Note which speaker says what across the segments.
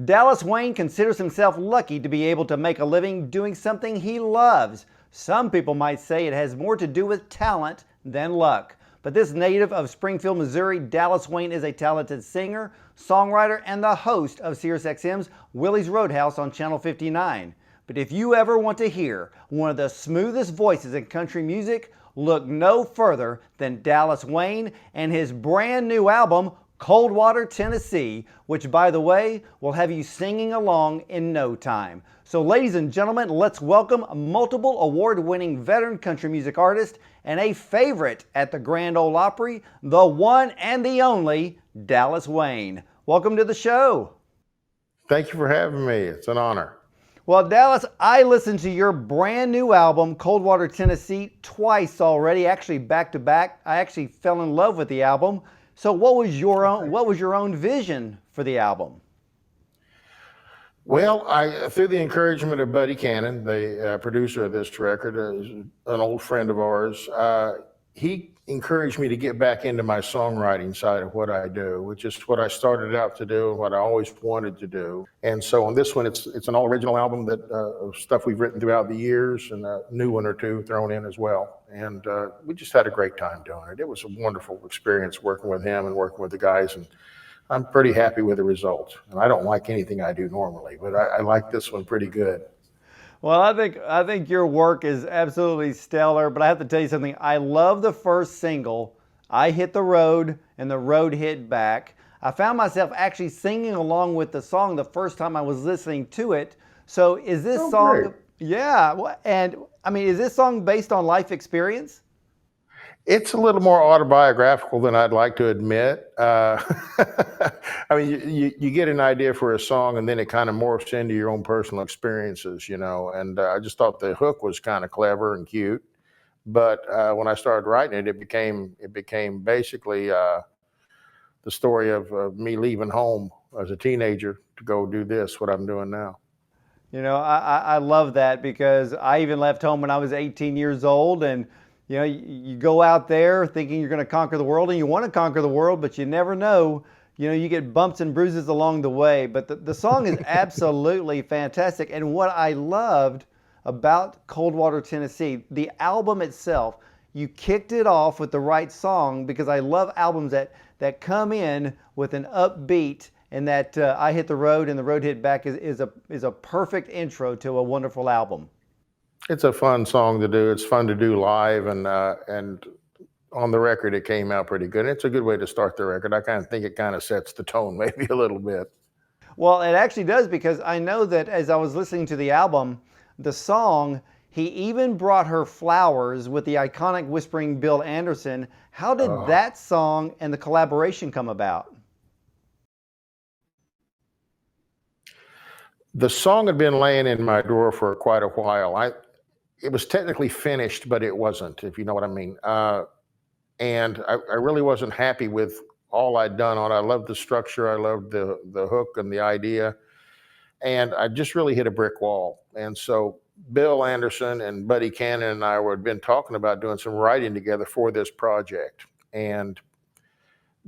Speaker 1: Dallas Wayne considers himself lucky to be able to make a living doing something he loves. Some people might say it has more to do with talent than luck. But this native of Springfield, Missouri, Dallas Wayne is a talented singer, songwriter, and the host of SiriusXM's Willie's Roadhouse on Channel 59. But if you ever want to hear one of the smoothest voices in country music, look no further than Dallas Wayne and his brand new album, Coldwater, Tennessee, which, by the way, will have you singing along in no time. So, ladies and gentlemen, let's welcome a multiple award-winning veteran country music artist and a favorite at the Grand Ole Opry, the one and the only Dallas Wayne. Welcome to the show.
Speaker 2: Thank you for having me. It's an honor.
Speaker 1: Well, Dallas, I listened to your brand new album, Coldwater, Tennessee, twice already, actually back to back. I actually fell in love with the album. So what was your own vision for the album?
Speaker 2: Well, through the encouragement of Buddy Cannon, the producer of this record, an old friend of ours, he encouraged me to get back into my songwriting side of what I do, which is what I started out to do and what I always wanted to do. And so on this one, it's an all original album that of stuff we've written throughout the years and a new one or two thrown in as well. And we just had a great time doing it. It was a wonderful experience working with him and working with the guys. And I'm pretty happy with the result. And I don't like anything I do normally, but I like this one pretty good.
Speaker 1: Well, I think your work is absolutely stellar, but I have to tell you something. I love the first single, I Hit the Road and the Road Hit Back. I found myself actually singing along with the song the first time I was listening to it. So is this song,
Speaker 2: great.
Speaker 1: Yeah, and I mean, is this song based on life experience?
Speaker 2: It's a little more autobiographical than I'd like to admit. I mean, you get an idea for a song and then it kind of morphs into your own personal experiences, you know, and I just thought the hook was kind of clever and cute. But when I started writing it, it became basically the story of me leaving home as a teenager to go do this, what I'm doing now.
Speaker 1: You know, I love that because I even left home when I was 18 years old, and you know, you go out there thinking you're going to conquer the world, and you want to conquer the world, but you never know. You know, you get bumps and bruises along the way. But the song is absolutely fantastic. And what I loved about Coldwater, Tennessee, the album itself, you kicked it off with the right song, because I love albums that come in with an upbeat, and that I Hit the Road and the Road Hit Back is a perfect intro to a wonderful album.
Speaker 2: It's a fun song to do. It's fun to do live, and on the record, it came out pretty good. It's a good way to start the record. I kind of think it kind of sets the tone maybe a little bit.
Speaker 1: Well, it actually does, because I know that as I was listening to the album, the song, he even brought her flowers with the iconic Whispering Bill Anderson. How did that song and the collaboration come about?
Speaker 2: The song had been laying in my drawer for quite a while. It was technically finished, but it wasn't, if you know what I mean. And I really wasn't happy with all I'd done on it. I loved the structure. I loved the hook and the idea. And I just really hit a brick wall. And so Bill Anderson and Buddy Cannon and I had been talking about doing some writing together for this project. And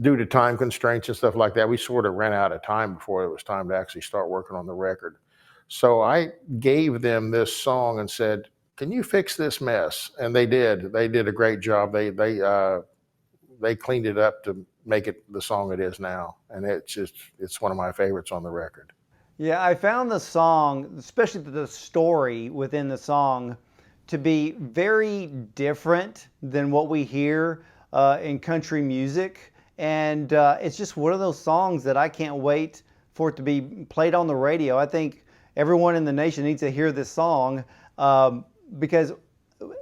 Speaker 2: due to time constraints and stuff like that, we sort of ran out of time before it was time to actually start working on the record. So I gave them this song and said, "Can you fix this mess?" And they did. They did a great job. They cleaned it up to make it the song it is now. And it's one of my favorites on the record.
Speaker 1: Yeah, I found the song, especially the story within the song, to be very different than what we hear in country music. And it's just one of those songs that I can't wait for it to be played on the radio. I think everyone in the nation needs to hear this song, because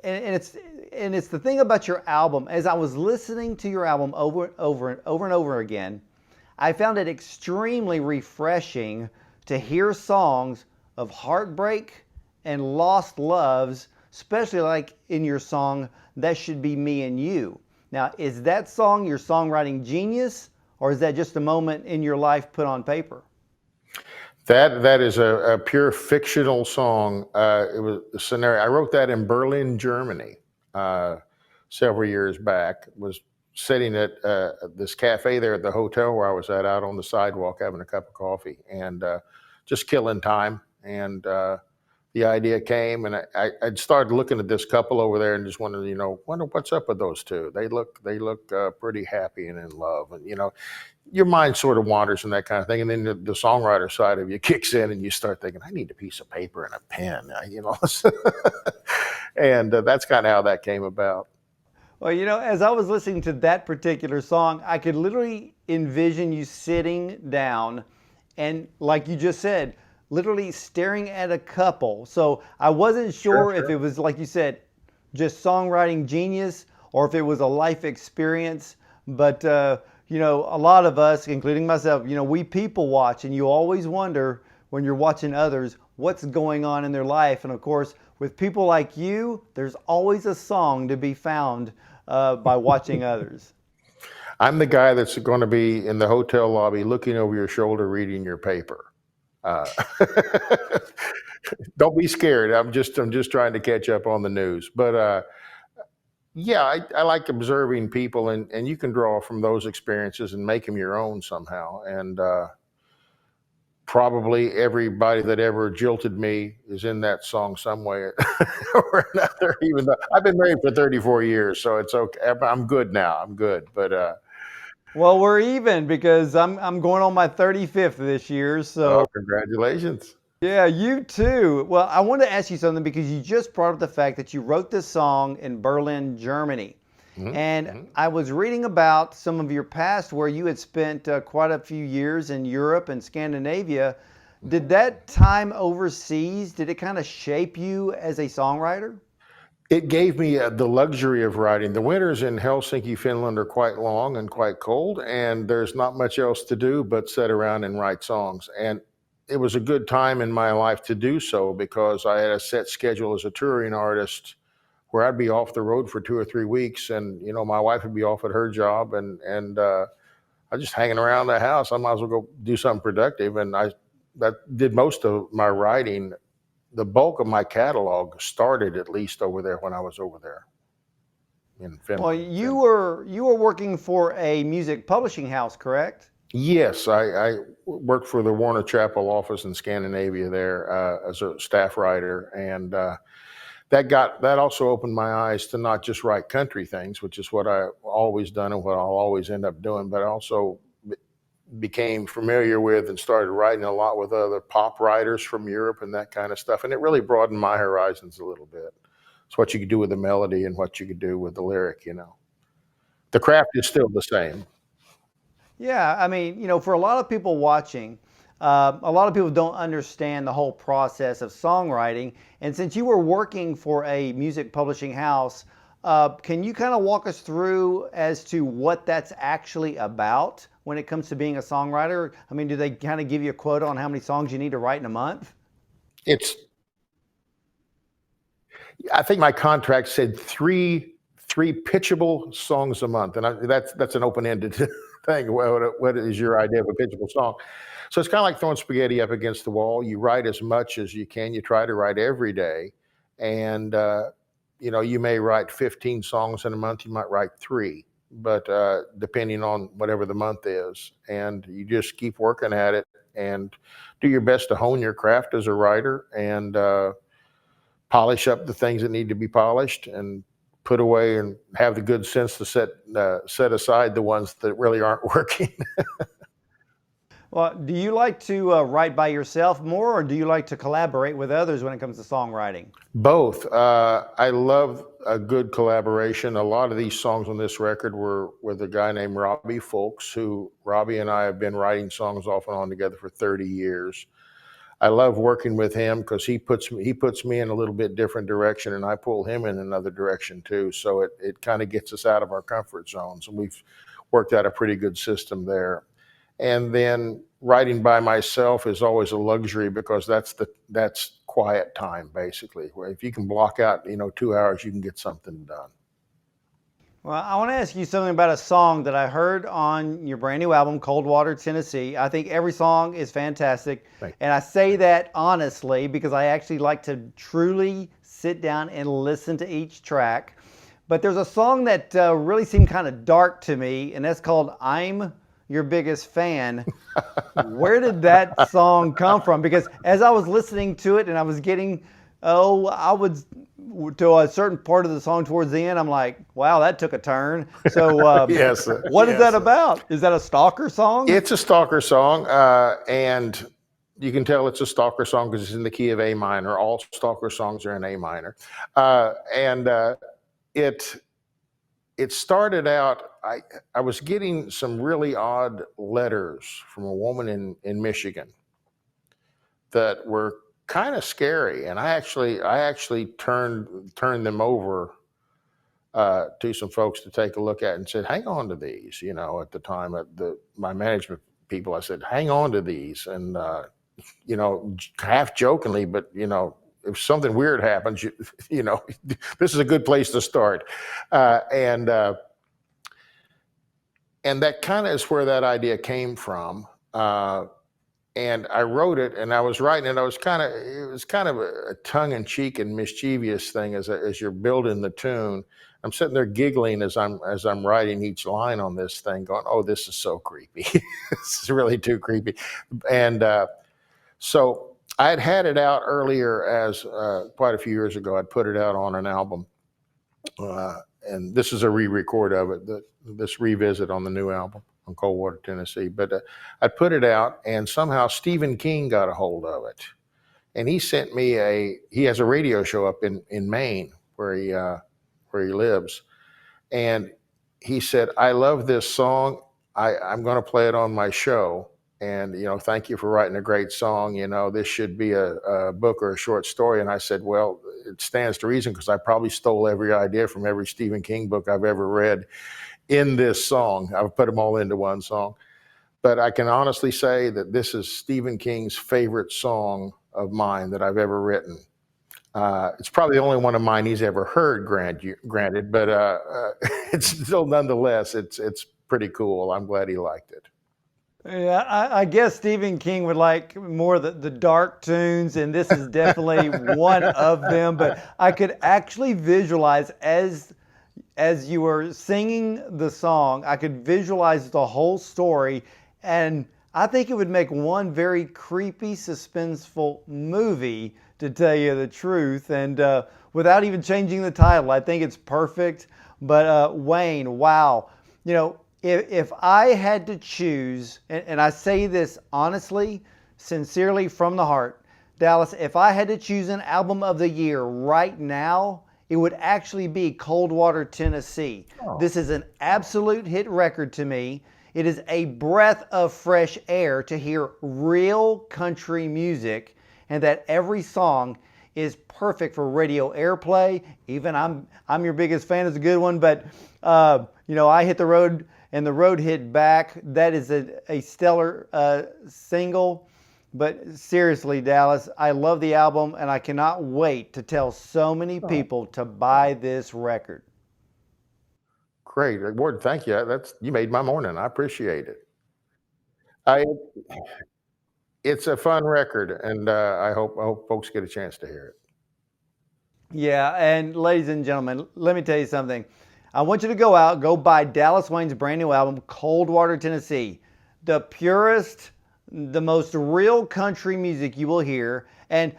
Speaker 1: it's the thing about your album. As I was listening to your album over and over again, I found it extremely refreshing to hear songs of heartbreak and lost loves, especially like in your song, That Should Be Me and You. Now, is that song your songwriting genius, or is that just a moment in your life put on paper?
Speaker 2: That is a pure fictional song. It was a scenario. I wrote that in Berlin, Germany, several years back. Was sitting at this cafe there at the hotel where I was at, out on the sidewalk having a cup of coffee and just killing time. And the idea came, and I'd started looking at this couple over there and just wondered, wonder what's up with those two. They look pretty happy and in love, and your mind sort of wanders and that kind of thing. And then the songwriter side of you kicks in, and you start thinking, I need a piece of paper and a pen, and that's kind of how that came about.
Speaker 1: Well, as I was listening to that particular song, I could literally envision you sitting down and, like you just said, literally staring at a couple. So I wasn't sure if it was, like you said, just songwriting genius or if it was a life experience. But, a lot of us, including myself, we people watch, and you always wonder when you're watching others what's going on in their life. And of course, with people like you, there's always a song to be found by watching others.
Speaker 2: I'm the guy that's going to be in the hotel lobby looking over your shoulder reading your paper. Don't be scared. I'm just trying to catch up on the news. But yeah, I like observing people, and you can draw from those experiences and make them your own somehow. And probably everybody that ever jilted me is in that song some way or another, even though I've been married for 34 years, so it's okay. I'm good now. I'm good. But
Speaker 1: well, we're even, because I'm going on my 35th this year. So
Speaker 2: congratulations.
Speaker 1: Yeah, you too. Well, I wanted to ask you something, because you just brought up the fact that you wrote this song in Berlin, Germany.
Speaker 2: Mm-hmm.
Speaker 1: And I was reading about some of your past where you had spent quite a few years in Europe and Scandinavia. Did that time overseas, did it kind of shape you as a songwriter?
Speaker 2: It gave me the luxury of writing. The winters in Helsinki, Finland are quite long and quite cold, and there's not much else to do but sit around and write songs. And it was a good time in my life to do so, because I had a set schedule as a touring artist where I'd be off the road for 2 or 3 weeks, and my wife would be off at her job, and I was just hanging around the house. I might as well go do something productive, and that did most of my writing. The bulk of my catalog started at least over there when I was over there in Finland.
Speaker 1: Well, you were working for a music publishing house, correct?
Speaker 2: Yes, I worked for the Warner Chappell office in Scandinavia there as a staff writer, and that also opened my eyes to not just write country things, which is what I've always done and what I'll always end up doing, but I also became familiar with and started writing a lot with other pop writers from Europe and that kind of stuff. And it really broadened my horizons a little bit. It's what you could do with the melody and what you could do with the lyric, The craft is still the same.
Speaker 1: Yeah, I mean, for a lot of people watching, a lot of people don't understand the whole process of songwriting. And since you were working for a music publishing house, can you kind of walk us through as to what that's actually about when it comes to being a songwriter? I mean, do they kind of give you a quota on how many songs you need to write in a month?
Speaker 2: I think my contract said three pitchable songs a month, and that's an open-ended thing. What is your idea of a pitchable song? So it's kind of like throwing spaghetti up against the wall. You write as much as you can. You try to write every day, and you may write 15 songs in a month. You might write 3, but depending on whatever the month is, and you just keep working at it and do your best to hone your craft as a writer and polish up the things that need to be polished and put away, and have the good sense to set aside the ones that really aren't working.
Speaker 1: Well, do you like to write by yourself more, or do you like to collaborate with others when it comes to songwriting?
Speaker 2: Both. I love a good collaboration. A lot of these songs on this record were with a guy named Robbie Folks, who Robbie and I have been writing songs off and on together for 30 years. I love working with him because he puts me in a little bit different direction, and I pull him in another direction too. So it kind of gets us out of our comfort zones, and we've worked out a pretty good system there. And then writing by myself is always a luxury, because that's quiet time, basically. Where if you can block out 2 hours, you can get something done.
Speaker 1: Well, I want to ask you something about a song that I heard on your brand new album, Coldwater, Tennessee. I think every song is fantastic. And I say that honestly because I actually like to truly sit down and listen to each track. But there's a song that really seemed kind of dark to me, and that's called "I'm Your Biggest Fan." Where did that song come from? Because as I was listening to it and I was getting, I was to a certain part of the song towards the end, I'm like, wow, that took a turn. So
Speaker 2: Yes.
Speaker 1: what is that about? Is that a stalker song?
Speaker 2: It's a stalker song, and you can tell it's a stalker song because it's in the key of A minor. All stalker songs are in A minor. And it started out, I was getting some really odd letters from a woman in Michigan that were kind of scary, and I actually turned them over to some folks to take a look at and said, hang on to these. At the time, my management people, I said, hang on to these, and half jokingly, but if something weird happens, this is a good place to start. And that kind of is where that idea came from. And I wrote it, and I was writing it. It was kind of a tongue-in-cheek and mischievous thing as you're building the tune. I'm sitting there giggling as I'm writing each line on this thing, going, "Oh, this is so creepy. This is really too creepy." And so I had it out earlier as quite a few years ago. I'd put it out on an album, and this is a re-record of it. This revisit on the new album on Coldwater, Tennessee. But I put it out, and somehow Stephen King got a hold of it, and he sent me he has a radio show up in Maine where he lives, and he said, "I love this song. I'm going to play it on my show, and thank you for writing a great song. This should be a book or a short story." And I said, "Well, it stands to reason because I probably stole every idea from every Stephen King book I've ever read in this song. I've put them all into one song. But I can honestly say that this is Stephen King's favorite song of mine that I've ever written. It's probably the only one of mine he's ever heard, granted, but it's still nonetheless, it's pretty cool. I'm glad he liked it."
Speaker 1: Yeah, I guess Stephen King would like more the dark tunes, and this is definitely one of them. But I could actually visualize as you were singing the song, I could visualize the whole story, and I think it would make one very creepy, suspenseful movie, to tell you the truth. And without even changing the title, I think it's perfect. But Wayne, wow, if I had to choose, and I say this honestly, sincerely from the heart, Dallas, if I had to choose an album of the year right now, it would actually be Coldwater, Tennessee.
Speaker 2: Oh.
Speaker 1: This is an absolute hit record to me. It is a breath of fresh air to hear real country music, and that every song is perfect for radio airplay. Even I'm Your Biggest Fan is a good one, but I Hit the Road and the Road Hit Back. That is a stellar single. But seriously, Dallas, I love the album, and I cannot wait to tell so many people to buy this record.
Speaker 2: Great. Ward, thank you. You made my morning. I appreciate it. It's a fun record, and I hope folks get a chance to hear it.
Speaker 1: Yeah, and ladies and gentlemen, let me tell you something. I want you to go buy Dallas Wayne's brand new album, Coldwater, Tennessee. The purest, the most real country music you will hear. And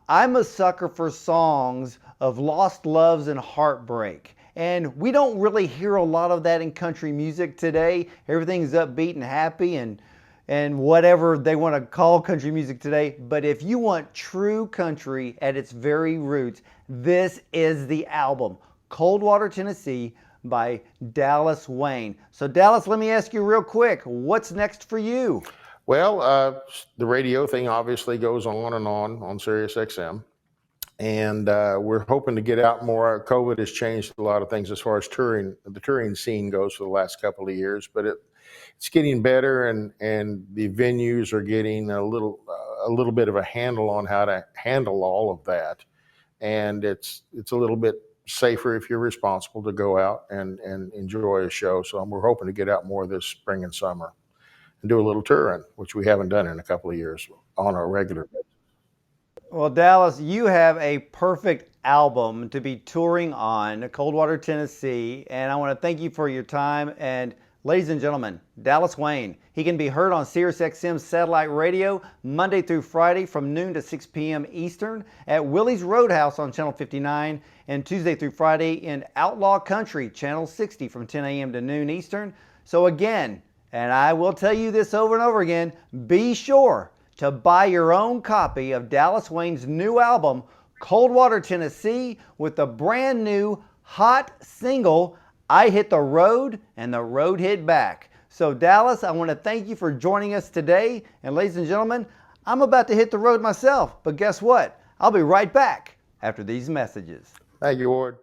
Speaker 1: I'm a sucker for songs of lost loves and heartbreak. And we don't really hear a lot of that in country music today. Everything's upbeat and happy and whatever they want to call country music today. But if you want true country at its very roots, this is the album, Coldwater, Tennessee by Dallas Wayne. So Dallas, let me ask you real quick, what's next for you?
Speaker 2: Well, the radio thing obviously goes on and on SiriusXM. And we're hoping to get out more. COVID has changed a lot of things as far as touring. The touring scene goes for the last couple of years, but it's getting better, and the venues are getting a little bit of a handle on how to handle all of that. And it's a little bit safer if you're responsible to go out and enjoy a show. So we're hoping to get out more this spring and summer and do a little touring, which we haven't done in a couple of years on a regular basis.
Speaker 1: Well, Dallas, you have a perfect album to be touring on Coldwater, Tennessee, and I want to thank you for your time. And ladies and gentlemen, Dallas Wayne. He can be heard on SiriusXM satellite radio Monday through Friday from noon to 6 p.m. Eastern, at Willie's Roadhouse on Channel 59, and Tuesday through Friday in Outlaw Country, Channel 60 from 10 a.m. to noon Eastern. So again, and I will tell you this over and over again, be sure to buy your own copy of Dallas Wayne's new album, Coldwater, Tennessee, with the brand new hot single, I Hit the Road and the Road Hit Back. So Dallas, I want to thank you for joining us today. And ladies and gentlemen, I'm about to hit the road myself, but guess what? I'll be right back after these messages.
Speaker 2: Thank you, Ward.